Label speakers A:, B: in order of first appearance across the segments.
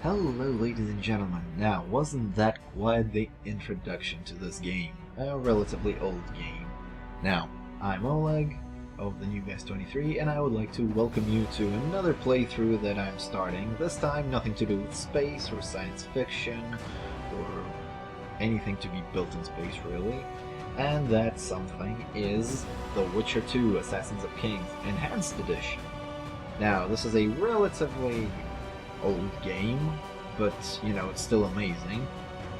A: Hello ladies and gentlemen. Now, wasn't that quite the introduction to this game? A relatively old game. Now, I'm Oleg of the New Guys 23 and I would like to welcome you to another playthrough that I'm starting. This time nothing to do with space or science fiction or anything to be built in space really. And that something is The Witcher 2 Assassins of Kings Enhanced Edition. Now, this is a relatively old game, but you know, it's still amazing,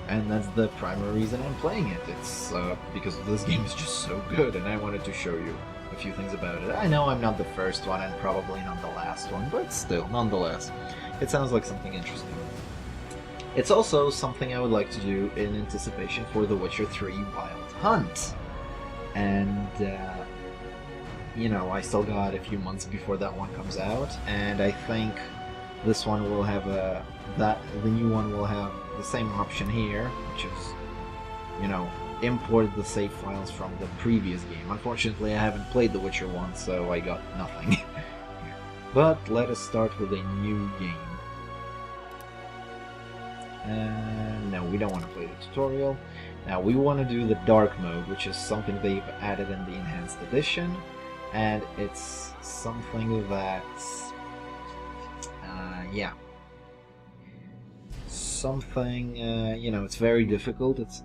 A: and that's the primary reason I'm playing it. It's because this game is just so good and I wanted to show you a few things about it. I know I'm not the first one and probably not the last one, but still, nonetheless, it sounds like something interesting. It's also something I would like to do in anticipation for The Witcher 3 Wild Hunt, and you know, I still got a few months before that one comes out, and I think this one will have the new one will have the same option here, which is, you know, import the save files from the previous game. Unfortunately, I haven't played The Witcher 1, so I got nothing. But let us start with a new game. No, we don't want to play the tutorial. Now, we want to do the dark mode, which is something they've added in the Enhanced Edition, and it's something that's yeah. Something, you know, it's very difficult, it's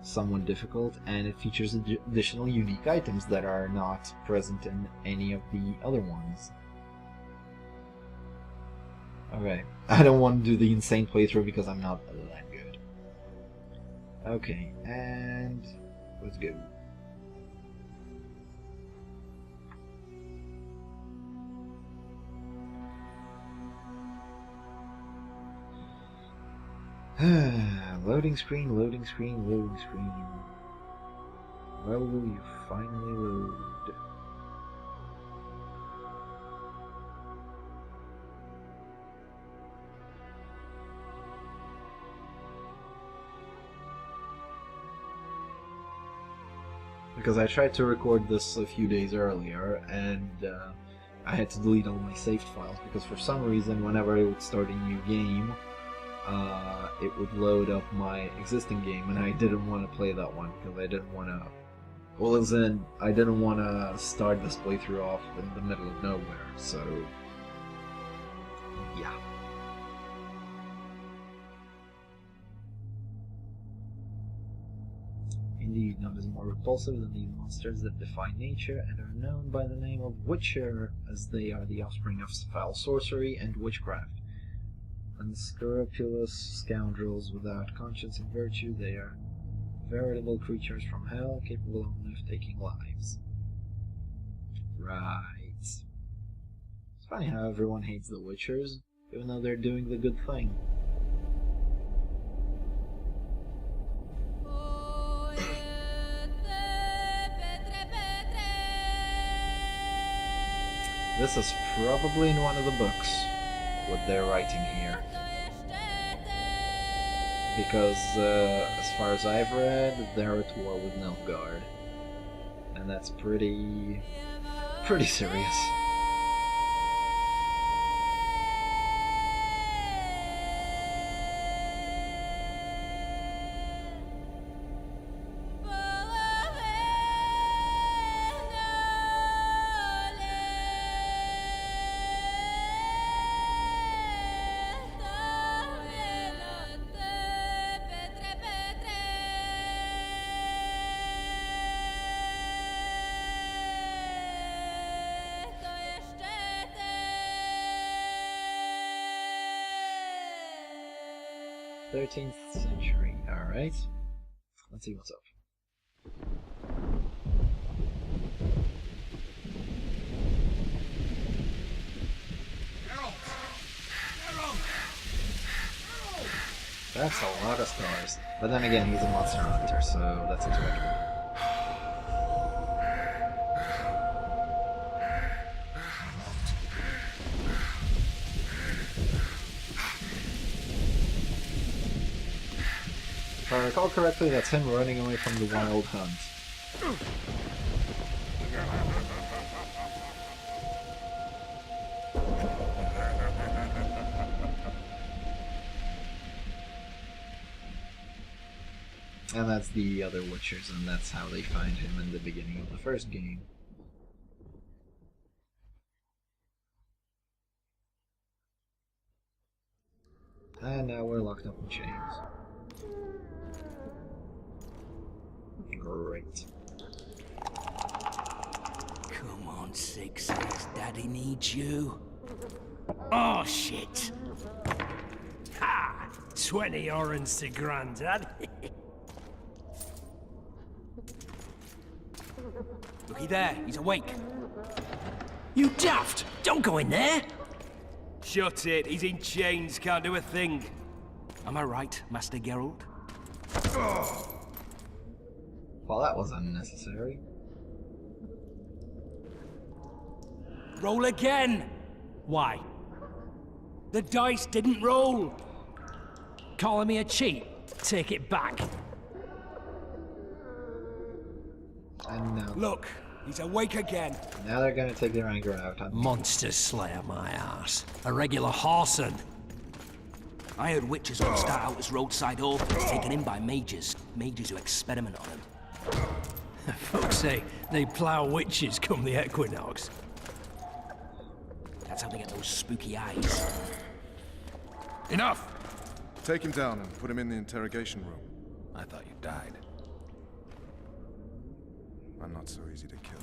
A: somewhat difficult, and it features additional unique items that are not present in any of the other ones. Okay, I don't want to do the insane playthrough because I'm not that good. Okay, and let's go. Loading screen, loading screen, loading screen. Well, will you finally load? Because I tried to record this a few days earlier, and I had to delete all my saved files, because for some reason, whenever I would start a new game, it would load up my existing game, and I didn't want to play that one because I didn't want to. Well, as in, I didn't want to start this playthrough off in the middle of nowhere. So, yeah. Indeed, none is more repulsive than these monsters that defy nature and are known by the name of Witcher, as they are the offspring of foul sorcery and witchcraft. Unscrupulous scoundrels without conscience and virtue, they are veritable creatures from hell, capable only of taking lives. Right. It's funny how everyone hates the Witchers, even though they're doing the good thing. This is probably in one of the books, what they're writing here. Because, as far as I've read, they're at war with Nilfgaard. And that's pretty serious. '13th century, alright. Let's see what's up. That's a lot of stars. But then again, he's a monster hunter, so that's expected. If I recall correctly, that's him running away from the wild hunt. And that's the other Witchers, and that's how they find him in the beginning of the first game. And now we're locked up in chains. Great.
B: Come on, Six. Daddy needs you. Oh, shit. Ha! 20 orange to Grandad. Looky there, he's awake. You daft! Don't go in there! Shut it, he's in chains, can't do a thing. Am I right, Master Geralt?
A: Well, that was unnecessary.
B: Roll again! Why? The dice didn't roll! Calling me a cheat? Take it back.
A: And now,
B: Look, he's awake again.
A: now they're gonna take their anger out on me.
B: Monster Slayer, my ass. A regular horson. I heard witches would start out as roadside orphans taken in by mages. Mages who experiment on them. Folks say they plough witches come the equinox. That's how they get those spooky eyes.
C: Enough! Take him down and put him in the interrogation room.
D: I thought you died.
C: I'm not so easy to kill.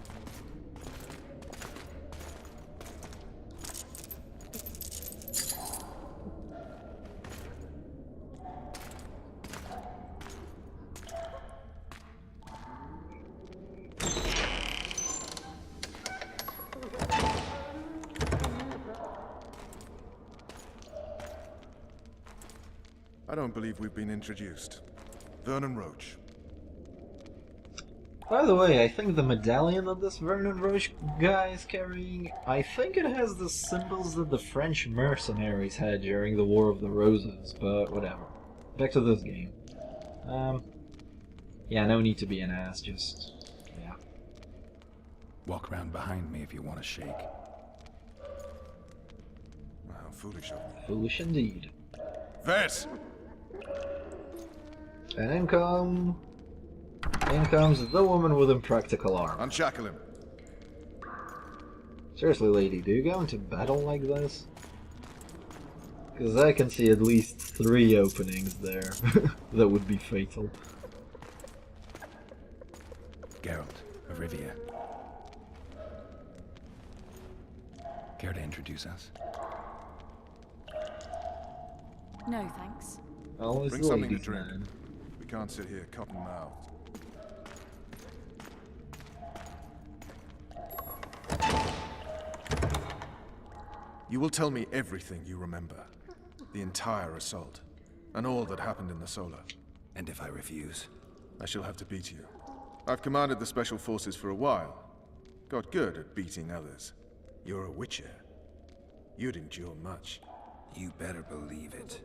C: I don't believe we've been introduced. Vernon Roach.
A: By the way, I think the medallion that this Vernon Roche guy is carrying, I think it has the symbols that the French mercenaries had during the War of the Roses, but whatever. Back to this game. Yeah, no need to be an ass, just... yeah.
D: Walk around behind me if you want to shake.
C: How foolish of me.
A: Foolish indeed.
C: Vess!
A: And in comes the woman with impractical arm.
C: Unshackle him.
A: Seriously, lady, do you go into battle like this? Because I can see at least 3 openings there that would be fatal.
D: Geralt of Rivia. Care to introduce us?
E: No, thanks.
A: Always
C: Bring
A: the
C: something to
A: ladies,
C: drink.
A: man.
C: We can't sit here cotton-mouthed. You will tell me everything you remember. The entire assault. And all that happened in the Solar.
D: And if I refuse?
C: I shall have to beat you. I've commanded the Special Forces for a while. Got good at beating others. You're a Witcher. You'd endure much.
D: You better believe it.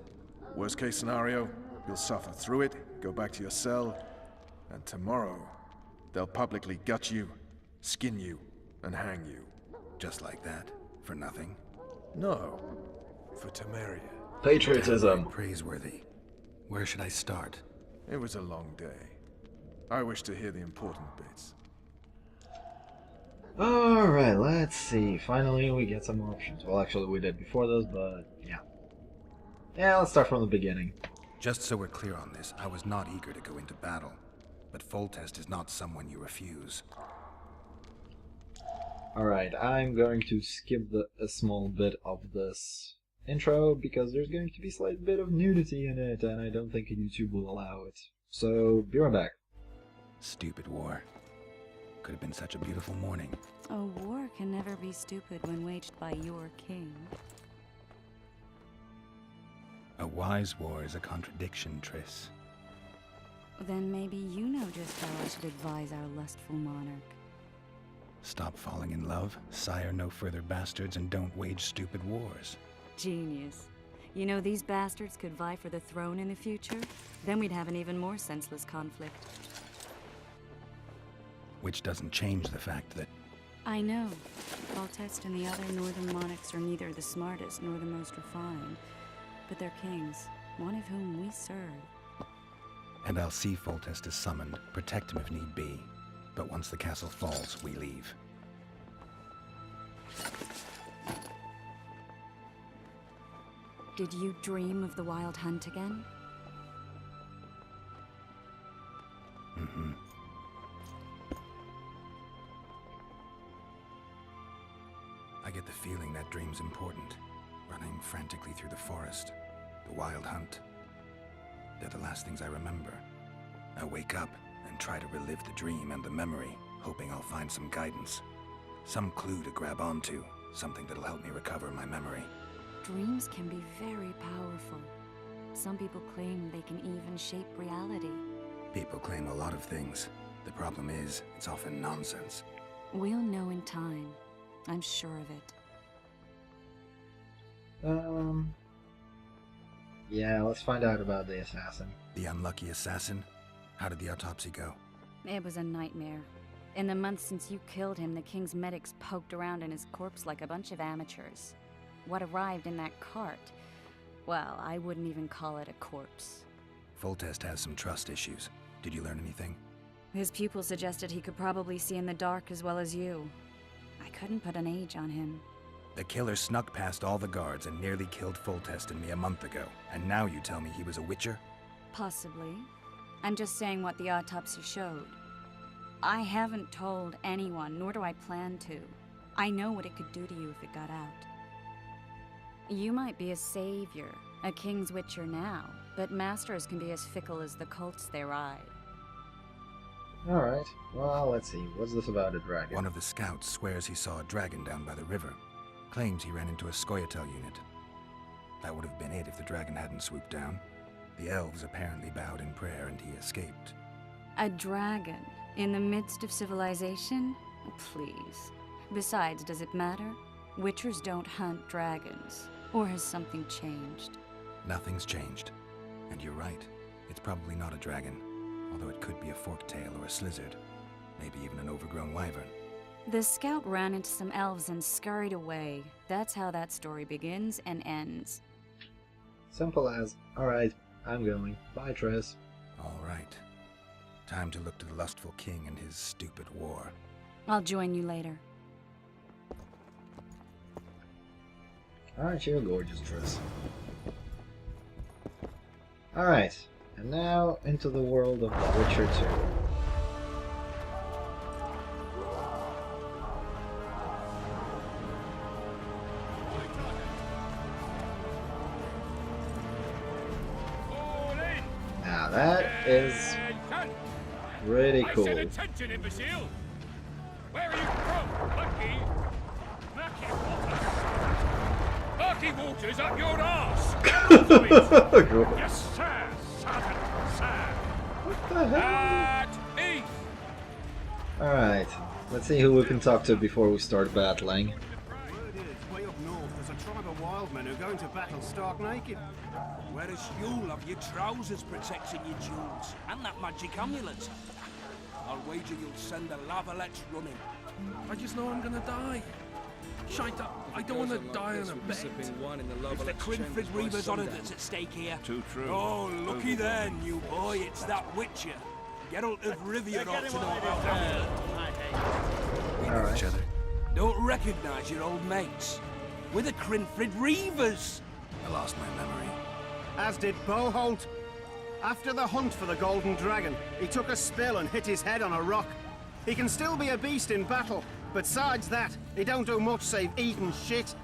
C: Worst case scenario, you'll suffer through it, go back to your cell, and tomorrow, they'll publicly gut you, skin you, and hang you.
D: Just like that? For nothing?
C: No, for Temeria.
A: Patriotism.
D: Praiseworthy. Where should I start?
C: It was a long day. I wish to hear the important bits.
A: Alright, let's see. Finally, we get some options. Well, actually, we did before this, but yeah. Yeah, let's start from the beginning.
D: Just so we're clear on this, I was not eager to go into battle. But Foltest is not someone you refuse.
A: Alright, I'm going to skip a small bit of this intro because there's going to be a slight bit of nudity in it, and I don't think YouTube will allow it. So, be right back.
D: Stupid war. Could have been such a beautiful morning.
E: A war can never be stupid when waged by your king.
D: A wise war is a contradiction, Triss.
E: Then maybe you know just how I should advise our lustful monarch.
D: Stop falling in love, sire no further bastards, and don't wage stupid wars.
E: Genius. You know, these bastards could vie for the throne in the future? Then we'd have an even more senseless conflict.
D: Which doesn't change the fact that...
E: I know. Valette and the other northern monarchs are neither the smartest nor the most refined, but they're kings, one of whom we serve.
D: And I'll see Foltest is summoned, protect him if need be. But once the castle falls, we leave.
E: Did you dream of the Wild Hunt again?
D: Mm-hmm. I get the feeling that dream's important. Running frantically through the forest. The Wild Hunt. They're the last things I remember. I wake up and try to relive the dream and the memory, hoping I'll find some guidance. Some clue to grab onto. Something that'll help me recover my memory.
E: Dreams can be very powerful. Some people claim they can even shape reality.
D: People claim a lot of things. The problem is, it's often nonsense.
E: We'll know in time. I'm sure of it.
A: Yeah, let's find out about the assassin.
D: The unlucky assassin? How did the autopsy go?
E: It was a nightmare. In the months since you killed him, the king's medics poked around in his corpse like a bunch of amateurs. What arrived in that cart? Well, I wouldn't even call it a corpse.
D: Foltest has some trust issues. Did you learn anything?
E: His pupil suggested he could probably see in the dark as well as you. I couldn't put an age on him.
D: The killer snuck past all the guards and nearly killed Foltest and me a month ago. And now you tell me he was a witcher?
E: Possibly. I'm just saying what the autopsy showed. I haven't told anyone, nor do I plan to. I know what it could do to you if it got out. You might be a savior, a king's witcher now, but masters can be as fickle as the colts they ride.
A: Alright, well, let's see. What's this about a dragon?
D: One of the scouts swears he saw a dragon down by the river. Claims he ran into a Scoia'tael unit. That would have been it if the dragon hadn't swooped down. The elves apparently bowed in prayer and he escaped.
E: A dragon? In the midst of civilization? Please. Besides, does it matter? Witchers don't hunt dragons. Or has something changed?
D: Nothing's changed. And you're right. It's probably not a dragon. Although it could be a forktail or a slizzard. Maybe even an overgrown wyvern.
E: The scout ran into some elves and scurried away. That's how that story begins and ends.
A: Simple as, alright, I'm going. Bye, Triss.
D: Alright. Time to look to the lustful king and his stupid war.
E: I'll join you later.
A: Aren't you gorgeous, Triss? Alright, and now into the world of The Witcher 2. Now that is pretty cool.
F: Attention, imbecile! Where are you from, Lucky? Murky Waters up your arse! Yes, sir, Sergeant, sir!
A: What the hell?
F: At ease!
A: Alright, let's see who we can talk to before we start battling.
G: Word is, way up north, there's a tribe of wild men who are going to battle stark naked.
B: Whereas you'll have your trousers protecting your jewels, and that magic amulet. I'll wager you'll send the Valette running.
C: I just know I'm gonna die. Shite, I don't want to die on a bed.
B: It's the Crinfrid Reaver's honour that's at stake here.
C: Too true.
B: Oh, looky there, new boy, it's that Witcher. Geralt of Rivia ought to know about that.
D: We know each other.
B: Don't recognise your old mates. We're the Crinfrid Reavers.
D: I lost my memory.
G: As did Boholt. After the hunt for the Golden Dragon, he took a spill and hit his head on a rock. He can still be a beast in battle, but besides that, he don't do much save eating shit.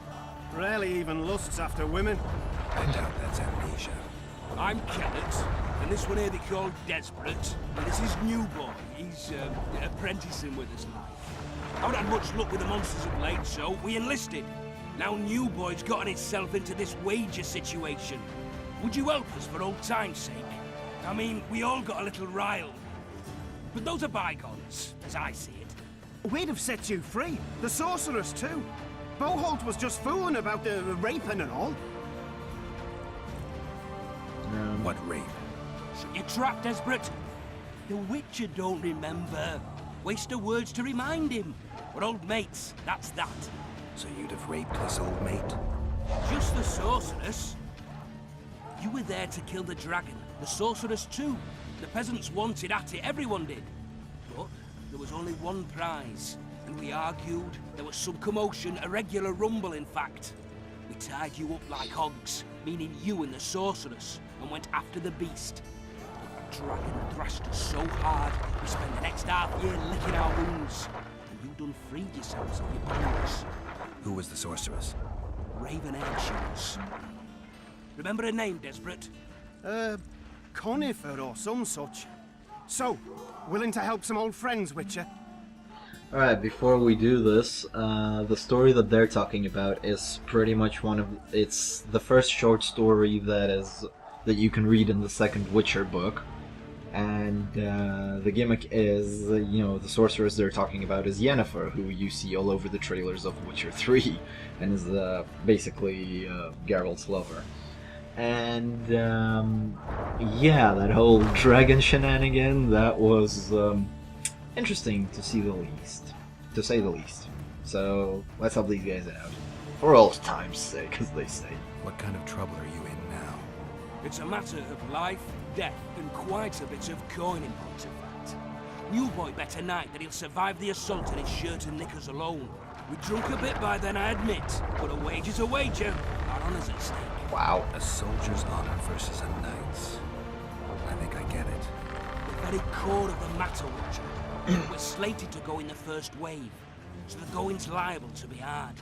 G: Rarely even lusts after women.
D: I doubt that's amnesia.
B: I'm Kenneth, and this one here they call Desperate. And this is New Boy. He's apprenticing with us now. Haven't had much luck with the monsters of late, so we enlisted. Now New Boy's gotten himself into this wager situation. Would you help us for old time's sake? I mean, we all got a little riled. But those are bygones, as I see it.
G: We'd have set you free. The sorceress too. Boholt was just fooling about the raping and all.
D: What rape?
B: Shut your trap, Desperate. The Witcher don't remember. Waste of words to remind him. We're old mates, that's that.
D: So you'd have raped this old mate?
B: Just the sorceress. You were there to kill the dragon. The sorceress too. The peasants wanted at it, everyone did. But there was only one prize, and we argued. There was some commotion, a regular rumble, in fact. We tied you up like hogs, meaning you and the sorceress, and went after the beast. The dragon thrashed us so hard, we spent the next half year licking our wounds. And you done freed yourselves of your bonds.
D: Who was the sorceress?
B: Raven-haired she was. Remember her name, Desperate?
G: Conifer or some such. So, willing to help some old friends, Witcher?
A: Alright, before we do this, the story that they're talking about is pretty much it's the first short story that you can read in the second Witcher book. And the gimmick is, the sorceress they're talking about is Yennefer, who you see all over the trailers of Witcher 3, and is basically Geralt's lover. And yeah, that whole dragon shenanigan, that was interesting to say the least. So let's help these guys out, for old time's sake, as they say.
D: What kind of trouble are you in now?
B: It's a matter of life, death, and quite a bit of coin in point of fact. New boy bet tonight that he'll survive the assault in his shirt and knickers alone. We drunk a bit by then, I admit, but a wager's a wager. Our honour's at stake.
A: Wow.
D: A soldier's honor versus a knight's. I think I get it.
B: The very core of the matter, Witcher. We're slated to go in the first wave, so the going's liable to be hard.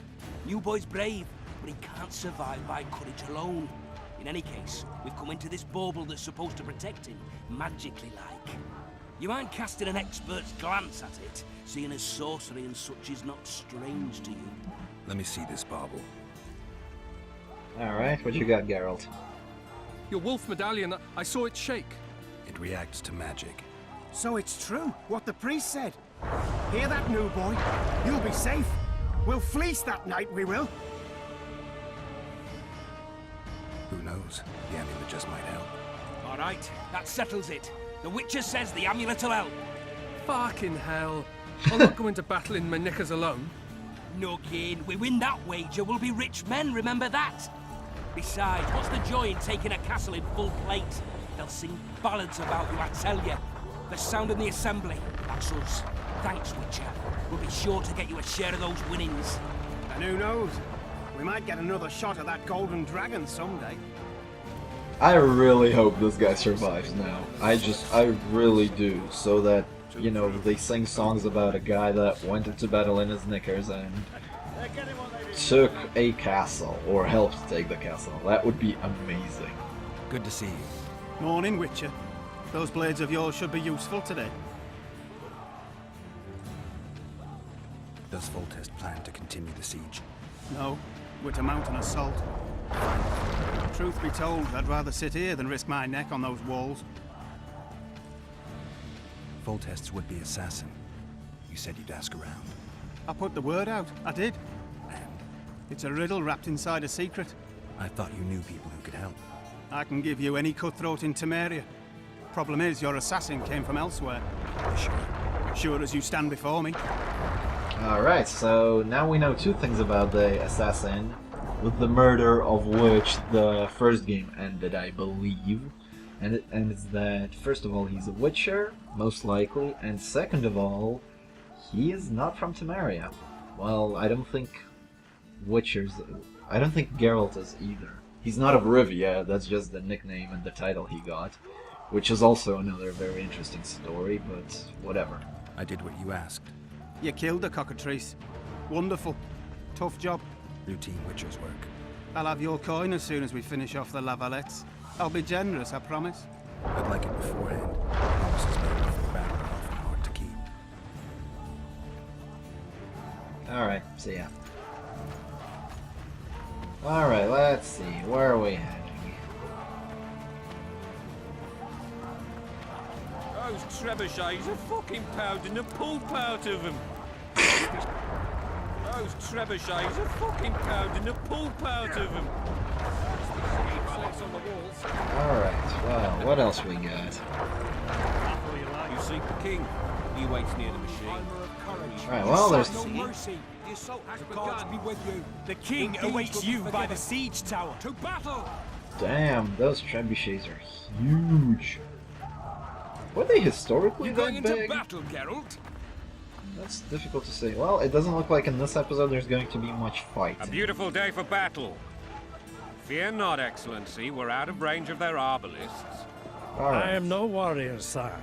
B: New boy's brave, but he can't survive by courage alone. In any case, we've come into this bauble that's supposed to protect him, magically like. You mind casting an expert's glance at it, seeing as sorcery and such is not strange to you?
D: Let me see this bauble.
A: Alright, what you got, Geralt?
H: Your wolf medallion, I saw it shake.
D: It reacts to magic.
G: So it's true, what the priest said. Hear that, new boy? You'll be safe. We'll fleece that night, we will.
D: Who knows? The amulet just might help.
B: All right, that settles it. The Witcher says the amulet'll help.
H: Fucking hell. I'm not going to battle in my knickers alone.
B: No gain. We win that wager, we'll be rich men, remember that? Besides, what's the joy in taking a castle in full plate? They'll sing ballads about you, I tell you. The sound in the assembly, that's us. Thanks, Witcher. We'll be sure to get you a share of those winnings.
G: And who knows? We might get another shot at that golden dragon someday.
A: I really hope this guy survives now. I really do, so that, they sing songs about a guy that went into battle in his knickers and took a castle, or helped take the castle. That would be amazing.
D: Good to see you.
G: Morning, Witcher. Those blades of yours should be useful today.
D: Does Foltest plan to continue the siege?
G: No, we're to mount an assault. Truth be told, I'd rather sit here than risk my neck on those walls.
D: Foltest's would-be assassin. You said you'd ask around.
G: I put the word out, I did.
D: And
G: It's a riddle wrapped inside a secret.
D: I thought you knew people who could help.
G: I can give you any cutthroat in Temeria. Problem is, your assassin came from elsewhere.
D: Sure.
G: Sure as you stand before me.
A: Alright, so now we know two things about the assassin, with the murder of which the first game ended, I believe. And it's that, first of all, he's a Witcher, most likely, and second of all, he is not from Temeria. Well, I don't think Geralt is either. He's not of Rivia, that's just the nickname and the title he got, which is also another very interesting story, but whatever.
D: I did what you asked.
G: You killed the cockatrice. Wonderful. Tough job.
D: Routine Witcher's work.
G: I'll have your coin as soon as we finish off the Lavalettes. I'll be generous, I promise.
D: I'd like it beforehand. Promises made before battle are often hard to keep.
A: Alright, so yeah. Alright, let's see, where are we heading?
F: Those trebuchets are fucking pounding the pulp out of them. Those trebuchets are fucking pounding the pulp out of them.
A: Alright, well, what else we got?
F: You seek the king. He waits near the machine.
A: Alright, well, there's...
B: No mercy. The assault has begun. Be with you.
F: The king awaits you by the siege tower.
B: To battle.
A: Damn, those trebuchets are huge. Were they historically
F: You going
A: that
F: into
A: big?
F: battle, Geralt?
A: That's difficult to say. Well, it doesn't look like in this episode there's going to be much fight.
F: A beautiful day for battle. Fear not, Excellency. We're out of range of their arbalists.
A: Alright.
I: I am no warrior, sire.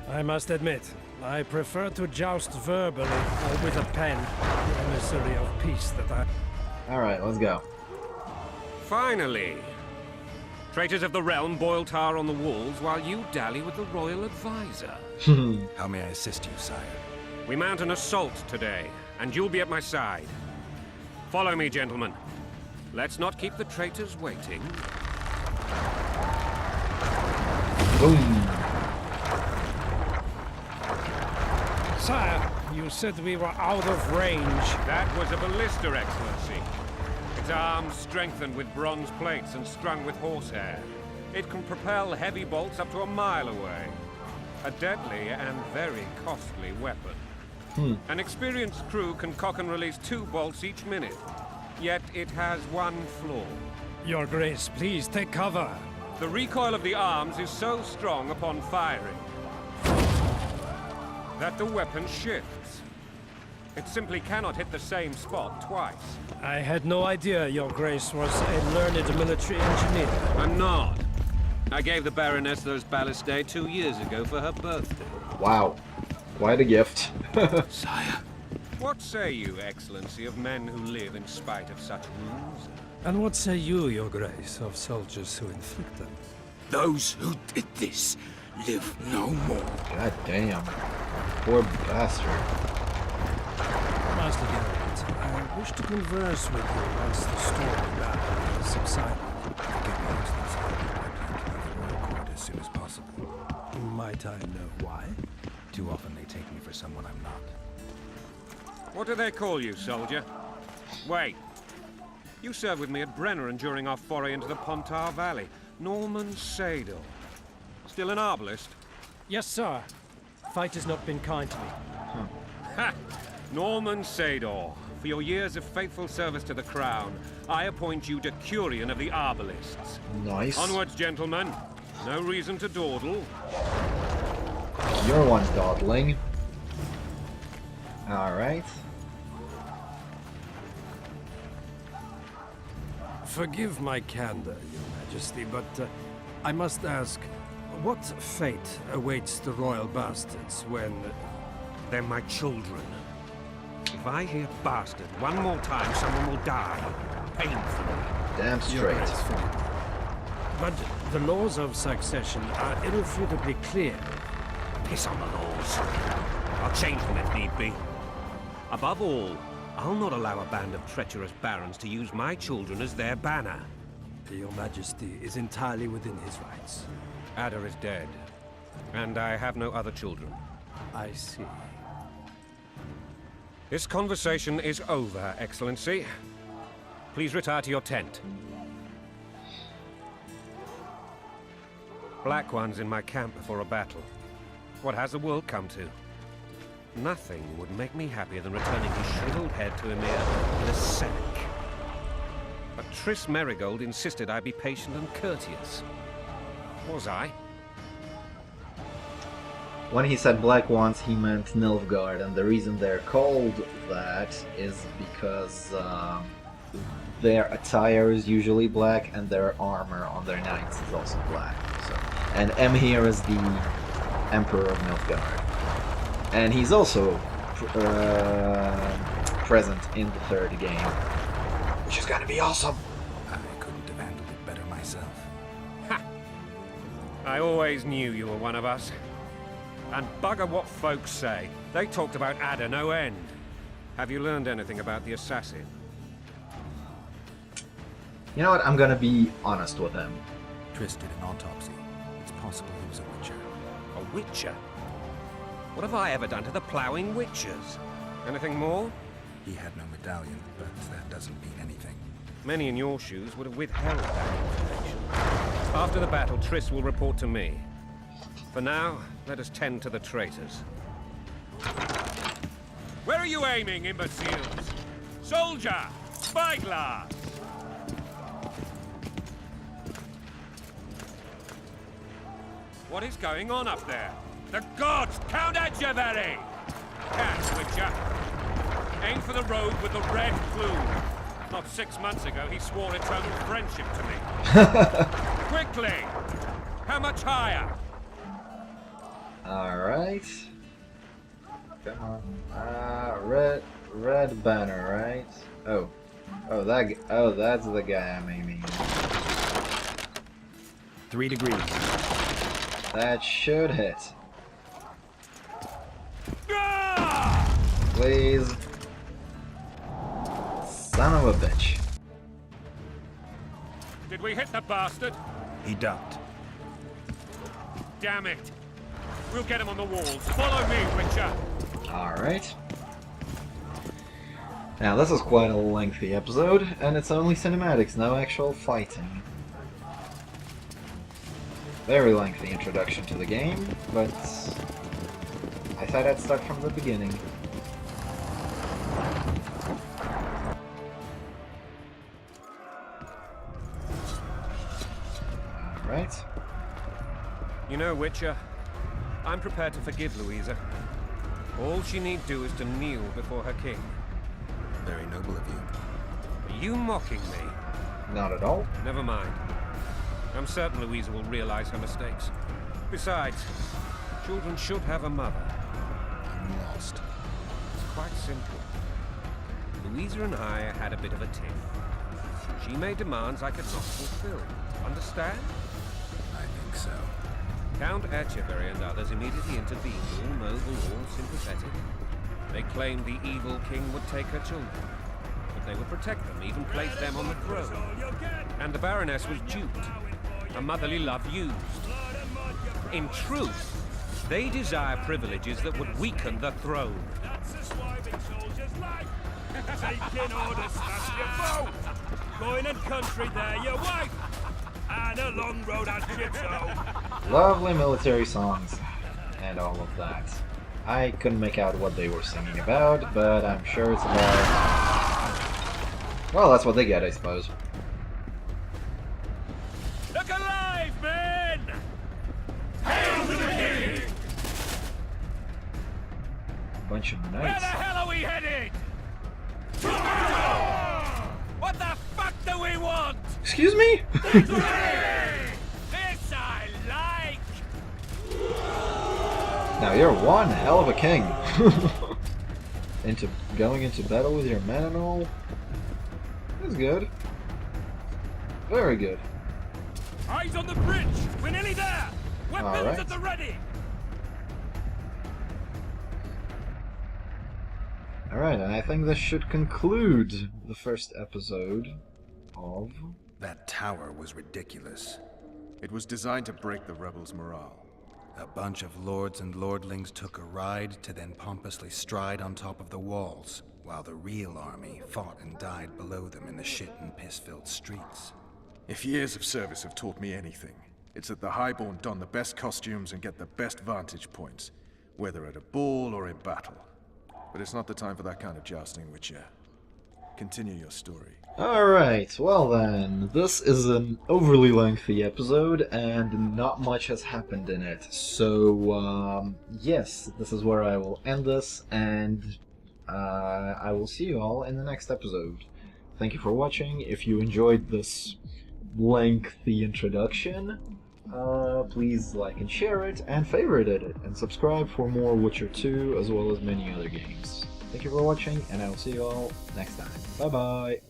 I: I must admit, I prefer to joust verbally or with a pen, the emissary of peace that I...
A: Alright, let's go.
F: Finally. Traitors of the realm boil tar on the walls while you dally with the royal advisor.
D: How may I assist you, sire?
F: We mount an assault today, and you'll be at my side. Follow me, gentlemen. Let's not keep the traitors waiting.
A: Boom.
I: Sire, you said we were out of range.
F: That was a ballista, Excellency. Its arms strengthened with bronze plates and strung with horsehair. It can propel heavy bolts up to a mile away. A deadly and very costly weapon. An experienced crew can cock and release 2 bolts each minute. Yet it has one flaw.
I: Your Grace, please take cover.
F: The recoil of the arms is so strong upon firing that the weapon shifts. It simply cannot hit the same spot twice.
I: I had no idea Your Grace was a learned military engineer.
F: I'm not. I gave the Baroness those ballistae 2 years ago for her birthday.
A: Wow. Quite a gift.
D: Sire.
F: What say you, Excellency, of men who live in spite of such wounds?
I: And what say you, Your Grace, of soldiers who inflict them?
D: Those who did this live no more.
A: God damn. Poor bastard.
I: Master Geralt, I wish to converse with you once the storm battle has subsided.
D: Forgive me, Excellency. I plan to leave the royal court as soon as possible.
I: Might I know why?
D: Too often they take me for someone I'm not.
F: What do they call you, soldier? Wait. You served with me at Brenner during our foray into the Pontar Valley. Norman Sador. Still an arbalist?
I: Yes, sir. Fate has not been kind to me.
F: Ha! Norman Sador. For your years of faithful service to the crown, I appoint you Decurion of the Arbalists.
A: Nice.
F: Onwards, gentlemen. No reason to dawdle.
A: You're one dawdling. Alright.
I: Forgive my candor, Your Majesty, but I must ask, what fate awaits the royal bastards when...
F: They're my children. If I hear bastard one more time, someone will die. Painfully.
A: Damn straight.
I: But the laws of succession are irrefutably clear.
F: Piss on the laws. I'll change them if need be. Above all, I'll not allow a band of treacherous barons to use my children as their banner.
I: Your Majesty is entirely within his rights.
F: Ada is dead, and I have no other children.
I: I see.
F: This conversation is over, Excellency. Please retire to your tent. Black One's in my camp before a battle. What has the world come to? Nothing would make me happier than returning his shriveled head to Emir in a sack. But Triss Merigold insisted I be patient and courteous. Was I?
A: When he said Black Ones, he meant Nilfgaard, and the reason they're called that is because their attire is usually black, and their armor on their knights is also black. So, and Emhyr is the Emperor of Nilfgaard. And he's also present in the third game, which is gonna be awesome.
D: I couldn't have handled it better myself.
F: Ha! I always knew you were one of us. And bugger what folks say. They talked about Ada no end. Have you learned anything about the assassin?
A: You know what? I'm gonna be honest with him.
D: Triss did an autopsy. It's possible he was a witcher.
F: A witcher? What have I ever done to the ploughing witchers? Anything more?
D: He had no medallion, but that doesn't mean anything.
F: Many in your shoes would have withheld that information. After the battle, Triss will report to me. For now, let us tend to the traitors. Where are you aiming, imbeciles? Soldier! Spyglass! What is going on up there? The gods count Echeverry! Catch, Witcher. Aim for the road with the red plume. Not 6 months ago, he swore eternal friendship to me. Quickly! How much higher?
A: Alright. Come on. Red banner, right? Oh. Oh, that's the guy I'm aiming at.
D: 3 degrees.
A: That should hit.
F: Ah!
A: Please. Son of a bitch.
F: Did we hit the bastard?
D: He ducked.
F: Damn it. We'll get him on the walls. Follow me, Witcher.
A: Alright. Now, this is quite a lengthy episode, and it's only cinematics, no actual fighting. Very lengthy introduction to the game, but I thought I'd start from the beginning. Alright.
F: You know, Witcher, I'm prepared to forgive Louisa. All she need do is to kneel before her king.
D: Very noble of you.
F: Are you mocking me?
A: Not at all.
F: Never mind. I'm certain Louisa will realize her mistakes. Besides, children should have a mother.
D: I'm lost.
F: It's quite simple. Louisa and I had a bit of a tiff. She made demands I could not fulfill. Understand?
D: I think so.
F: Count Echeverry and others immediately intervened, all noble, all sympathetic. They claimed the evil king would take her children, but they would protect them, even place them on the throne. And the Baroness was duped, her motherly love used. In truth, they desire privileges that would weaken the throne.
J: Taking orders, that's your foe. Going in country there, your wife. And a long road at Gypso.
A: Lovely military songs, and all of that. I couldn't make out what they were singing about, but I'm sure it's about... Well, that's what they get, I suppose.
F: Look alive, men! Hail to the king!
A: Bunch of
F: Where
A: knights.
F: the hell are we headed? What the fuck do we want?
A: Excuse me?
F: This I like!
A: Now you're one hell of a king. Going into battle with your men and all. That's good. Very good.
J: Eyes on the bridge. We're nearly there. Weapons
A: Alright.
J: at the ready.
A: Alright, and I think this should conclude the first episode of...
D: That tower was ridiculous.
C: It was designed to break the rebels' morale.
D: A bunch of lords and lordlings took a ride to then pompously stride on top of the walls, while the real army fought and died below them in the shit and piss-filled streets.
C: If years of service have taught me anything, it's that the Highborn don the best costumes and get the best vantage points, whether at a ball or in battle. But it's not the time for that kind of jousting, Witcher. Continue your story.
A: Alright, well then, this is an overly lengthy episode, and not much has happened in it. So, yes, this is where I will end this, and I will see you all in the next episode. Thank you for watching. If you enjoyed this lengthy introduction, please like and share it, and favorite it, and subscribe for more Witcher 2, as well as many other games. Thank you for watching, and I will see you all next time. Bye bye!